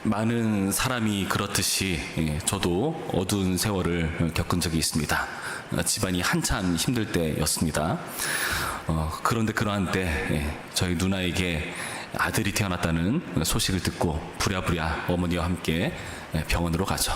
많은 사람이 그렇듯이 저도 어두운 세월을 겪은 적이 있습니다. 집안이 한참 힘들 때였습니다. 그런데 그러한 때 저희 누나에게 아들이 태어났다는 소식을 듣고 부랴부랴 어머니와 함께 병원으로 가죠.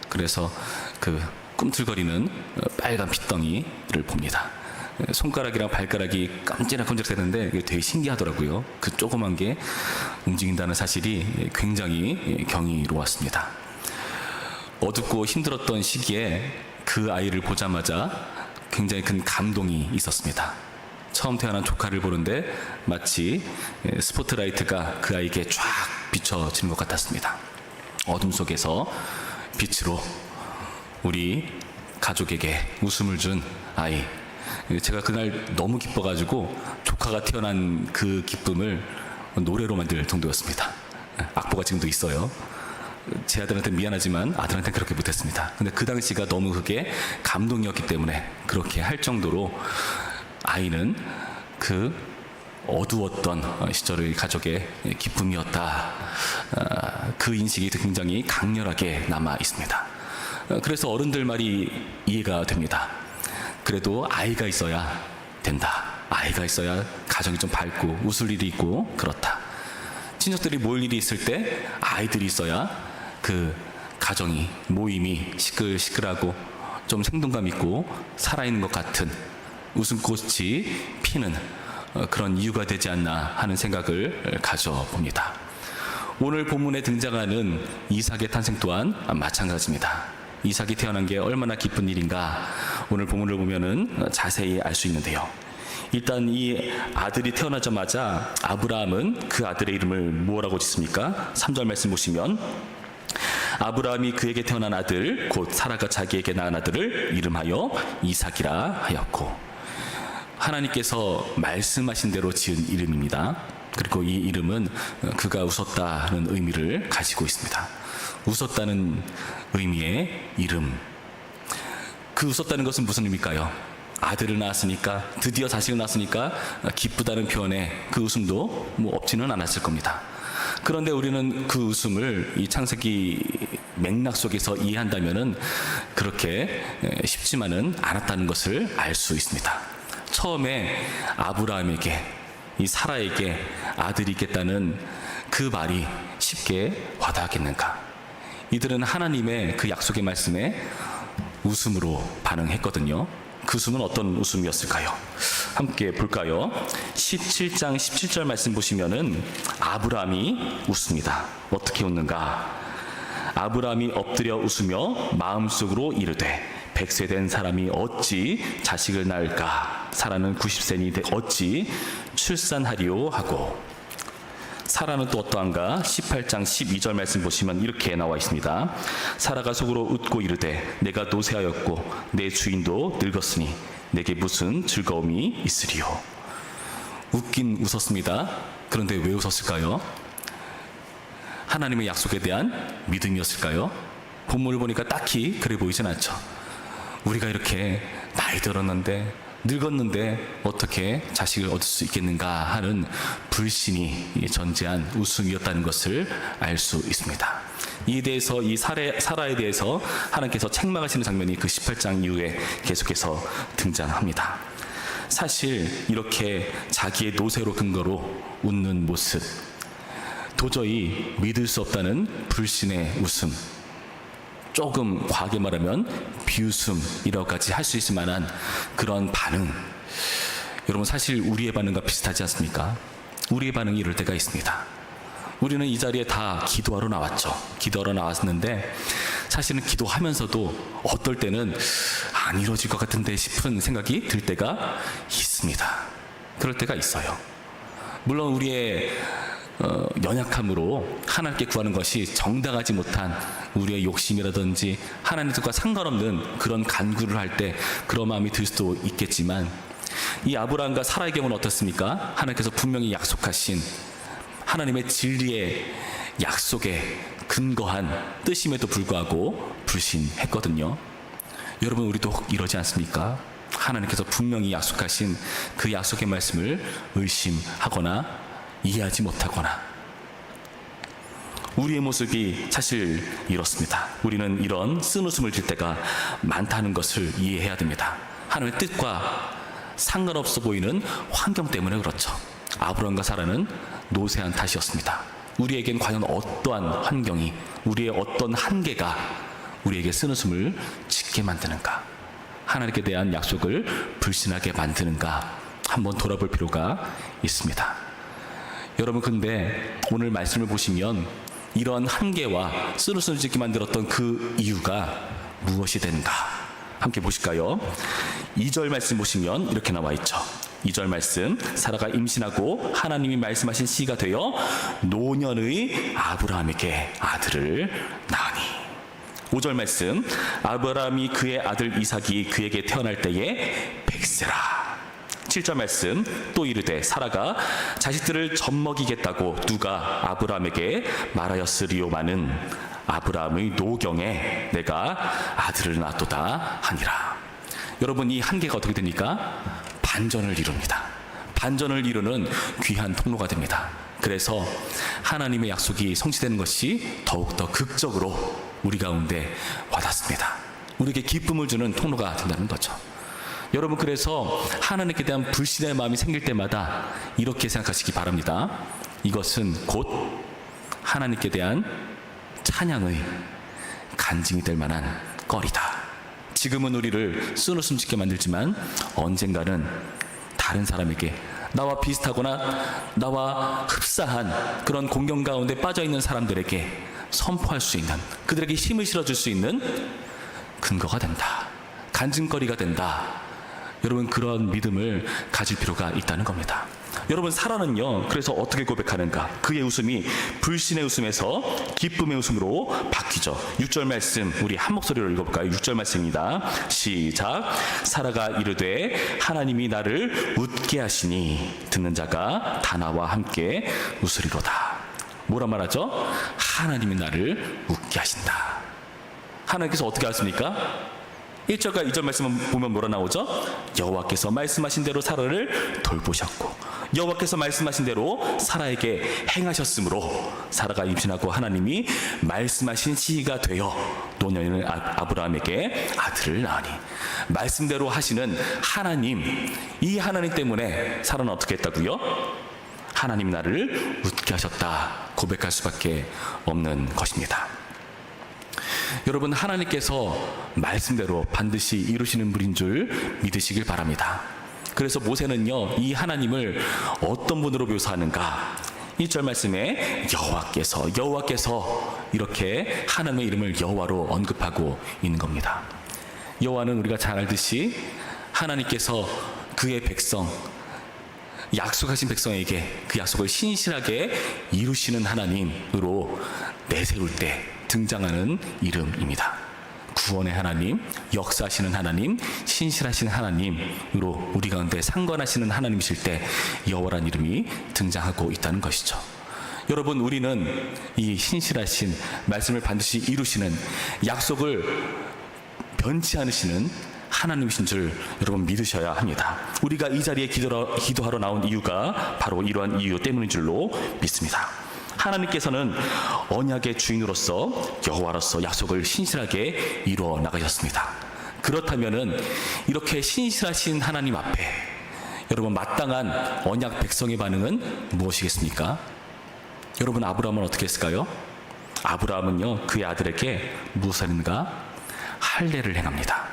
그래서 그 꿈틀거리는 빨간 핏덩이를 봅니다. 손가락이랑 발가락이 깜찍깜찍대는데 되게 신기하더라고요. 그 조그만 게 움직인다는 사실이 굉장히 경이로웠습니다. 어둡고 힘들었던 시기에 그 아이를 보자마자 굉장히 큰 감동이 있었습니다. 처음 태어난 조카를 보는데 마치 스포트라이트가 그 아이에게 쫙 비춰지는 것 같았습니다. 어둠 속에서 빛으로 우리 가족에게 웃음을 준 아이. 제가 그날 너무 기뻐가지고 조카가 태어난 그 기쁨을 노래로 만들 정도였습니다. 악보가 지금도 있어요. 제 아들한테 미안하지만 아들한테 그렇게 못했습니다. 근데 그 당시가 너무 그게 감동이었기 때문에 그렇게 할 정도로 아이는 그 어두웠던 시절의 가족의 기쁨이었다. 그 인식이 굉장히 강렬하게 남아 있습니다. 그래서 어른들 말이 이해가 됩니다. 그래도 아이가 있어야 된다. 아이가 있어야 가정이 좀 밝고 웃을 일이 있고 그렇다. 친척들이 모일 일이 있을 때 아이들이 있어야 그 가정이 모임이 시끌시끌하고 좀 생동감 있고 살아있는 것 같은 웃음꽃이 피는 그런 이유가 되지 않나 하는 생각을 가져봅니다. 오늘 본문에 등장하는 이삭의 탄생 또한 마찬가지입니다. 이삭이 태어난 게 얼마나 기쁜 일인가 오늘 본문을 보면은 자세히 알 수 있는데요. 일단 이 아들이 태어나자마자 아브라함은 그 아들의 이름을 뭐라고 짓습니까? 3절 말씀 보시면 아브라함이 그에게 태어난 아들 곧 사라가 자기에게 낳은 아들을 이름하여 이삭이라 하였고, 하나님께서 말씀하신 대로 지은 이름입니다. 그리고 이 이름은 그가 웃었다는 의미를 가지고 있습니다. 웃었다는 의미의 이름. 그 웃었다는 것은 무슨 의미일까요? 아들을 낳았으니까, 드디어 자식을 낳았으니까 기쁘다는 표현에 그 웃음도 없지는 않았을 겁니다. 그런데 우리는 그 웃음을 이 창세기 맥락 속에서 이해한다면은 그렇게 쉽지만은 않았다는 것을 알 수 있습니다. 처음에 아브라함에게, 이 사라에게 아들이 있겠다는 그 말이 쉽게 와닿았겠는가? 이들은 하나님의 그 약속의 말씀에 웃음으로 반응했거든요. 그 웃음은 어떤 웃음이었을까요? 함께 볼까요? 17장 17절 말씀 보시면은 아브라함이 웃습니다. 어떻게 웃는가? 아브라함이 엎드려 웃으며 마음속으로 이르되 100세 된 사람이 어찌 자식을 낳을까? 사라는 90세니 어찌 출산하리요 하고. 사라는 또 어떠한가? 18장 12절 말씀 보시면 이렇게 나와 있습니다. 사라가 속으로 웃고 이르되 내가 노쇠하였고 내 주인도 늙었으니 내게 무슨 즐거움이 있으리요. 웃긴 웃었습니다. 그런데 왜 웃었을까요? 하나님의 약속에 대한 믿음이었을까요? 본문을 보니까 딱히 그래 보이진 않죠. 우리가 이렇게 나이 들었는데, 늙었는데 어떻게 자식을 얻을 수 있겠는가 하는 불신이 전제한 웃음이었다는 것을 알 수 있습니다. 이에 대해서 이 사라에 대해서 하나님께서 책망하시는 장면이 그 18장 이후에 계속해서 등장합니다. 사실 이렇게 자기의 노쇠로 근거로 웃는 모습, 도저히 믿을 수 없다는 불신의 웃음, 조금 과하게 말하면 비웃음이라고까지 할 수 있을 만한 그런 반응, 여러분 사실 우리의 반응과 비슷하지 않습니까? 우리의 반응이 이럴 때가 있습니다. 우리는 이 자리에 다 기도하러 나왔죠. 기도하러 나왔는데 사실은 기도하면서도 어떨 때는 안 이루어질 것 같은데 싶은 생각이 들 때가 있습니다. 그럴 때가 있어요. 물론 우리의 연약함으로 하나님께 구하는 것이 정당하지 못한 우리의 욕심이라든지 하나님과 상관없는 그런 간구를 할 때 그런 마음이 들 수도 있겠지만, 이 아브라함과 사라의 경우는 어떻습니까? 하나님께서 분명히 약속하신 하나님의 진리의 약속에 근거한 뜻임에도 불구하고 불신했거든요. 여러분, 우리도 혹 이러지 않습니까? 하나님께서 분명히 약속하신 그 약속의 말씀을 의심하거나 이해하지 못하거나 우리의 모습이 사실 이렇습니다. 우리는 이런 쓴웃음을 질 때가 많다는 것을 이해해야 됩니다. 하나님의 뜻과 상관없어 보이는 환경 때문에 그렇죠. 아브라함과 사라는 노쇠한 탓이었습니다. 우리에겐 과연 어떠한 환경이, 우리의 어떤 한계가 우리에게 쓴웃음을 짓게 만드는가, 하나님께 대한 약속을 불신하게 만드는가 한번 돌아볼 필요가 있습니다. 여러분, 근데 오늘 말씀을 보시면 이런 한계와 쓴웃음을 짓게 만들었던 그 이유가 무엇이 되는가 함께 보실까요? 2절 말씀 보시면 이렇게 나와 있죠. 2절 말씀, 사라가 임신하고 하나님이 말씀하신 시기가 되어 노년의 아브라함에게 아들을 낳으니. 5절 말씀, 아브라함이 그의 아들 이삭이 그에게 태어날 때에 100세라. 7절 말씀, 또 이르되 사라가 자식들을 젖먹이겠다고 누가 아브라함에게 말하였으리요마는 아브라함의 노경에 내가 아들을 낳았도다 하니라. 여러분, 이 한계가 어떻게 됩니까? 반전을 이룹니다. 반전을 이루는 귀한 통로가 됩니다. 그래서 하나님의 약속이 성취되는 것이 더욱더 극적으로 우리 가운데 와닿습니다. 우리에게 기쁨을 주는 통로가 된다는 거죠. 여러분, 그래서 하나님께 대한 불신의 마음이 생길 때마다 이렇게 생각하시기 바랍니다. 이것은 곧 하나님께 대한 찬양의 간증이 될 만한 거리다. 지금은 우리를 쓴웃음 짓게 만들지만 언젠가는 다른 사람에게, 나와 비슷하거나 나와 흡사한 그런 공경 가운데 빠져있는 사람들에게 선포할 수 있는, 그들에게 힘을 실어줄 수 있는 근거가 된다, 간증거리가 된다. 여러분, 그런 믿음을 가질 필요가 있다는 겁니다. 여러분, 사라는요, 그래서 어떻게 고백하는가? 그의 웃음이 불신의 웃음에서 기쁨의 웃음으로 바뀌죠. 6절 말씀 우리 한 목소리로 읽어볼까요? 6절 말씀입니다. 시작. 사라가 이르되 하나님이 나를 웃게 하시니 듣는 자가 다 나와 함께 웃으리로다. 뭐라 말하죠? 하나님이 나를 웃게 하신다. 하나님께서 어떻게 하십니까? 1절과 2절 말씀 보면 뭐라 나오죠? 여호와께서 말씀하신 대로 사라를 돌보셨고 여호와께서 말씀하신 대로 사라에게 행하셨으므로 사라가 임신하고 하나님이 말씀하신 시기가 되어 노년의 아브라함에게 아들을 낳으니. 말씀대로 하시는 하나님, 이 하나님 때문에 사라는 어떻게 했다고요? 하나님 나를 웃게 하셨다 고백할 수밖에 없는 것입니다. 여러분, 하나님께서 말씀대로 반드시 이루시는 분인 줄 믿으시길 바랍니다. 그래서 모세는요, 이 하나님을 어떤 분으로 묘사하는가? 1절 말씀에 여호와께서 이렇게 하나님의 이름을 여호와로 언급하고 있는 겁니다. 여호와는 우리가 잘 알듯이 하나님께서 그의 백성, 약속하신 백성에게 그 약속을 신실하게 이루시는 하나님으로 내세울 때 등장하는 이름입니다. 구원의 하나님, 역사하시는 하나님, 신실하신 하나님으로 우리 가운데 상관하시는 하나님이실 때 여호와라는 이름이 등장하고 있다는 것이죠. 여러분, 우리는 이 신실하신 말씀을 반드시 이루시는, 약속을 변치 않으시는 하나님이신 줄 여러분 믿으셔야 합니다. 우리가 이 자리에 기도하러 나온 이유가 바로 이러한 이유 때문인 줄로 믿습니다. 하나님께서는 언약의 주인으로서 여호와로서 약속을 신실하게 이루어 나가셨습니다. 그렇다면은 이렇게 신실하신 하나님 앞에 여러분 마땅한 언약 백성의 반응은 무엇이겠습니까? 여러분, 아브라함은 어떻게 했을까요? 아브라함은요, 그의 아들에게 무엇을 했는가? 할례를 행합니다.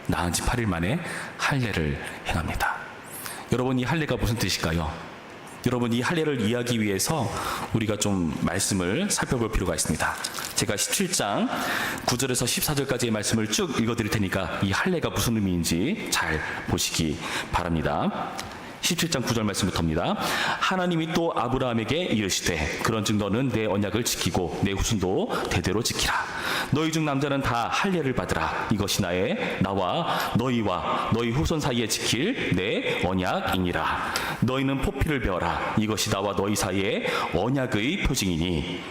낳은 지 8일 만에 할례를 행합니다. 여러분, 이 할례가 무슨 뜻일까요? 여러분, 이 할례를 이해하기 위해서 우리가 좀 말씀을 살펴볼 필요가 있습니다. 제가 17장 9절에서 14절까지의 말씀을 쭉 읽어드릴 테니까 이 할례가 무슨 의미인지 잘 보시기 바랍니다. 17장 9절 말씀부터입니다. 하나님이 또 아브라함에게 이르시되 그런즉 너는 내 언약을 지키고 내 후손도 대대로 지키라. 너희 중 남자는 다 할례를 받으라. 이것이 나와 너희와 너희 후손 사이에 지킬 내 언약이니라. 너희는 포피를 베어라. 이것이 나와 너희 사이에 언약의 표징이니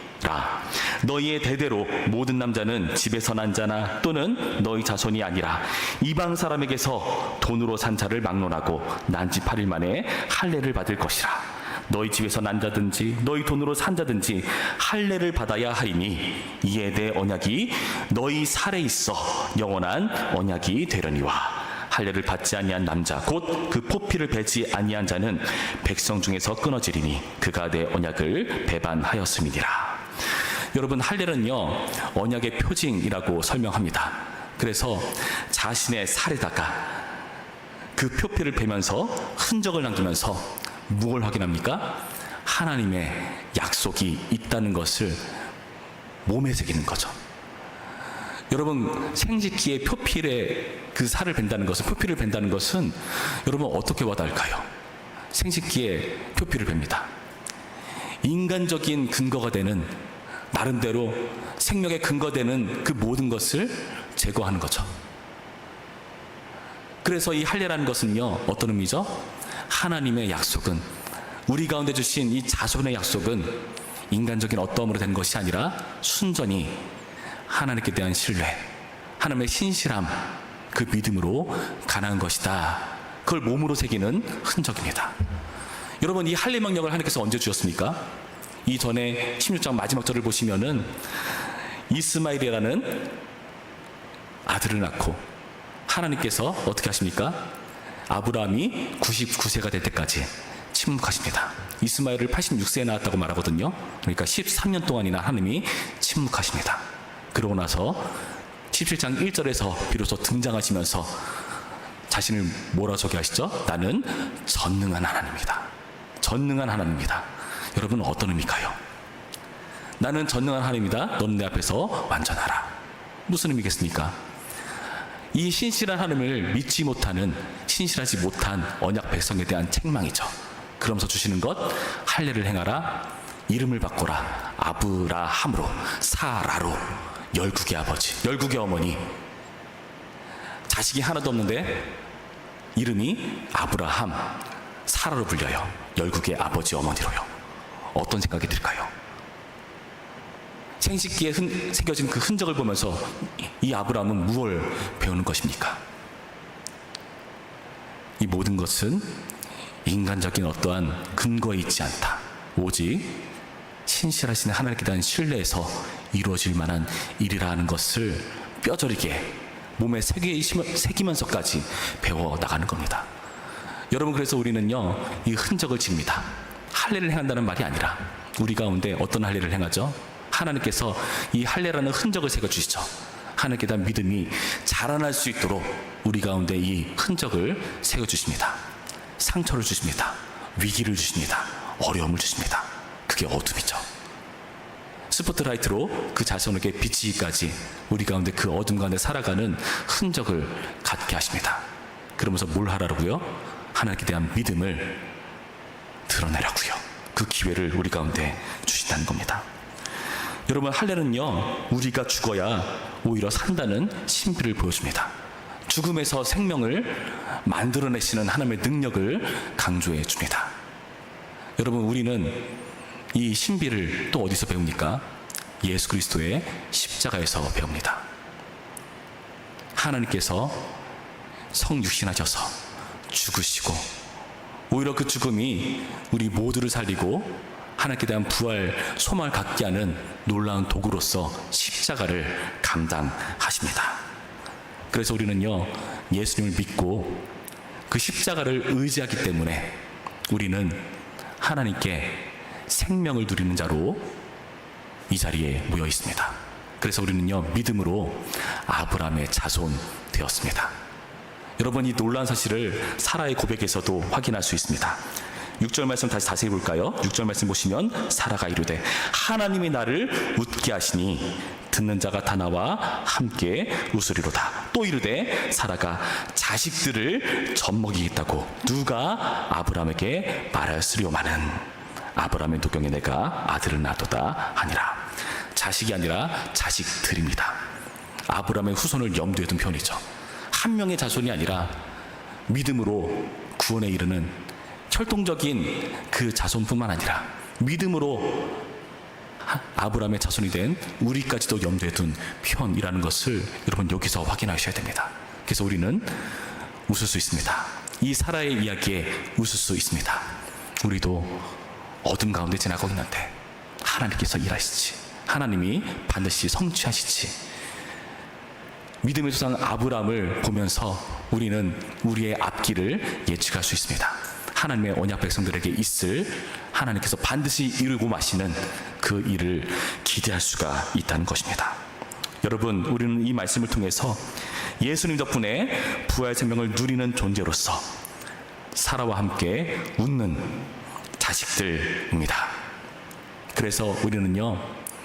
너희의 대대로 모든 남자는 집에서 난 자나 또는 너희 자손이 아니라 이방 사람에게서 돈으로 산 자를 막론하고 난 지 8일 만에 할례를 받을 것이라. 너희 집에서 난 자든지 너희 돈으로 산 자든지 할례를 받아야 하리니 이에 대해 언약이 너희 살에 있어 영원한 언약이 되려니와 할례를 받지 아니한 남자 곧 그 포피를 베지 아니한 자는 백성 중에서 끊어지리니 그가 내 언약을 배반하였음이니라. 여러분, 할례는요 언약의 표징이라고 설명합니다. 그래서 자신의 살에다가 그 표피를 베면서 흔적을 남기면서 무엇을 확인합니까? 하나님의 약속이 있다는 것을 몸에 새기는 거죠. 여러분, 생식기에 표피에 그 살을 벤다는 것은, 표피를 벤다는 것은 여러분 어떻게 와닿을까요? 생식기에 표피를 벤니다. 인간적인 근거가 되는, 나름대로 생명의 근거되는 그 모든 것을 제거하는 거죠. 그래서 이 할례라는 것은요 어떤 의미죠? 하나님의 약속은, 우리 가운데 주신 이 자손의 약속은 인간적인 어떠함으로 된 것이 아니라 순전히 하나님께 대한 신뢰, 하나님의 신실함, 그 믿음으로 가능한 것이다. 그걸 몸으로 새기는 흔적입니다. 여러분, 이 할례 명령을 하나님께서 언제 주셨습니까? 이전에 16장 마지막 절을 보시면은 이스마엘이라는 아들을 낳고 하나님께서 어떻게 하십니까? 아브라함이 99세가 될 때까지 침묵하십니다. 이스마엘을 86세에 낳았다고 말하거든요. 그러니까 13년 동안이나 하나님이 침묵하십니다. 그러고 나서 17장 1절에서 비로소 등장하시면서 자신을 뭐라 소개하시죠? 나는 전능한 하나님이다. 전능한 하나님이다. 여러분, 어떤 의미일까요? 나는 전능한 하나님이다. 너는 내 앞에서 완전하라. 무슨 의미겠습니까? 이 신실한 하나님을 믿지 못하는, 신실하지 못한 언약 백성에 대한 책망이죠. 그러면서 주시는 것, 할례를 행하라, 이름을 바꿔라, 아브라함으로, 사라로, 열국의 아버지, 열국의 어머니. 자식이 하나도 없는데 이름이 아브라함, 사라로 불려요. 열국의 아버지, 어머니로요. 어떤 생각이 들까요? 생식기에 새겨진 그 흔적을 보면서 이 아브라함은 무엇을 배우는 것입니까? 이 모든 것은 인간적인 어떠한 근거에 있지 않다. 오직 신실하신 하나님께 대한 신뢰에서 이루어질 만한 일이라 하는 것을 뼈저리게 몸에 새기면서까지 배워나가는 겁니다. 여러분, 그래서 우리는요 이 흔적을 집니다. 할례를 행한다는 말이 아니라 우리 가운데 어떤 할례를 행하죠? 하나님께서 이 할례라는 흔적을 새겨주시죠. 하나님께 대한 믿음이 자라날 수 있도록 우리 가운데 이 흔적을 새겨주십니다. 상처를 주십니다. 위기를 주십니다. 어려움을 주십니다. 그게 어둠이죠. 스포트라이트로 그 자손에게 비치기까지 우리 가운데 그 어둠 가운데 살아가는 흔적을 갖게 하십니다. 그러면서 뭘 하라고요? 하나님께 대한 믿음을 드러내라고요. 그 기회를 우리 가운데 주신다는 겁니다. 여러분, 할례는요 우리가 죽어야 오히려 산다는 신비를 보여줍니다. 죽음에서 생명을 만들어내시는 하나님의 능력을 강조해 줍니다. 여러분, 우리는 이 신비를 또 어디서 배웁니까? 예수 그리스도의 십자가에서 배웁니다. 하나님께서 성육신하셔서 죽으시고 오히려 그 죽음이 우리 모두를 살리고 하나님께 대한 부활, 소망을 갖게 하는 놀라운 도구로서 십자가를 감당하십니다. 그래서 우리는요 예수님을 믿고 그 십자가를 의지하기 때문에 우리는 하나님께 생명을 누리는 자로 이 자리에 모여 있습니다. 그래서 우리는요 믿음으로 아브라함의 자손 되었습니다. 여러분, 이 놀라운 사실을 사라의 고백에서도 확인할 수 있습니다. 6절 말씀 다시 자세히 볼까요? 6절 말씀 보시면 사라가 이르되 하나님이 나를 웃게 하시니 듣는 자가 다 나와 함께 웃으리로다. 또 이르되 사라가 자식들을 젖먹이겠다고 누가 아브라함에게 말하였으리오마는 아브라함의 노경에 내가 아들을 낳도다 하니라. 자식이 아니라 자식들입니다. 아브라함의 후손을 염두에 둔 표현이죠. 한 명의 자손이 아니라 믿음으로 구원에 이르는 혈통적인 그 자손뿐만 아니라 믿음으로 아브라함의 자손이 된 우리까지도 염두에 둔 표현이라는 것을 여러분 여기서 확인하셔야 됩니다. 그래서 우리는 웃을 수 있습니다. 이 사라의 이야기에 웃을 수 있습니다. 우리도 어둠 가운데 지나고 있는데 하나님께서 일하시지, 하나님이 반드시 성취하시지. 믿음의 조상 아브라함을 보면서 우리는 우리의 앞길을 예측할 수 있습니다. 하나님의 언약 백성들에게 있을 하나님께서 반드시 이루고 마시는 그 일을 기대할 수가 있다는 것입니다. 여러분, 우리는 이 말씀을 통해서 예수님 덕분에 부활 생명을 누리는 존재로서 사라와 함께 웃는 자식들입니다. 그래서 우리는요,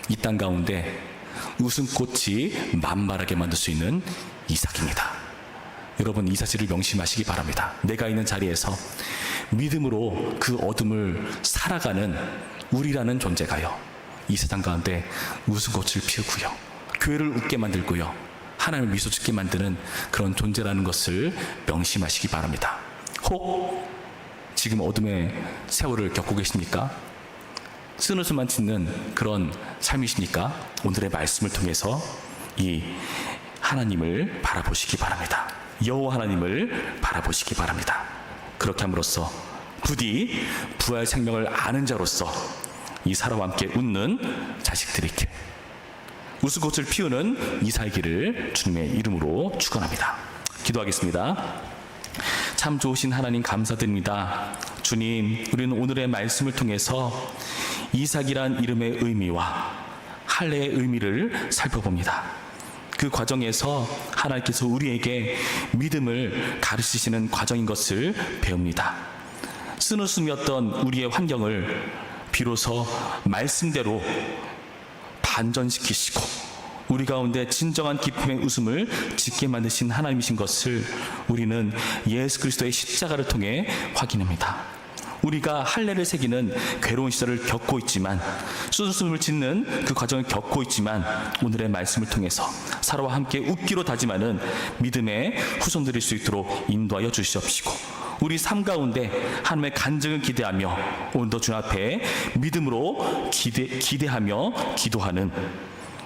이 땅 가운데 웃음꽃이 만발하게 만들 수 있는 이삭입니다. 여러분, 이 사실을 명심하시기 바랍니다. 내가 있는 자리에서 믿음으로 그 어둠을 살아가는 우리라는 존재가요, 이 세상 가운데 웃음꽃을 피우고요, 교회를 웃게 만들고요, 하나님을 미소 짓게 만드는 그런 존재라는 것을 명심하시기 바랍니다. 혹 지금 어둠의 세월을 겪고 계십니까? 쓴웃음만 짓는 그런 삶이십니까? 오늘의 말씀을 통해서 이 하나님을 바라보시기 바랍니다. 여호와 하나님을 바라보시기 바랍니다. 그렇게 함으로써 부디 부활 생명을 아는 자로서 이 사라와 함께 웃는 자식들이 있게, 웃음꽃을 피우는 이삭이기를 주님의 이름으로 축원합니다. 기도하겠습니다. 참 좋으신 하나님 감사드립니다. 주님, 우리는 오늘의 말씀을 통해서 이삭이란 이름의 의미와 할례의 의미를 살펴봅니다. 그 과정에서 하나님께서 우리에게 믿음을 가르치시는 과정인 것을 배웁니다. 쓴웃음이었던 우리의 환경을 비로소 말씀대로 반전시키시고 우리 가운데 진정한 기쁨의 웃음을 짓게 만드신 하나님이신 것을 우리는 예수 그리스도의 십자가를 통해 확인합니다. 우리가 할례를 새기는 괴로운 시절을 겪고 있지만, 쓴웃음을 짓는 그 과정을 겪고 있지만, 오늘의 말씀을 통해서 사라와 함께 웃기로 다짐하는 믿음의 후손들일 수 있도록 인도하여 주시옵시고, 우리 삶 가운데 하나님의 간증을 기대하며 오늘도 주 앞에 믿음으로 기대하며 기도하는,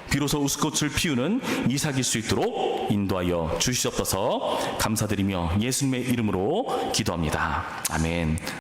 비로소 웃음꽃을 피우는 이삭일 수 있도록 인도하여 주시옵소서. 감사드리며 예수님의 이름으로 기도합니다. 아멘.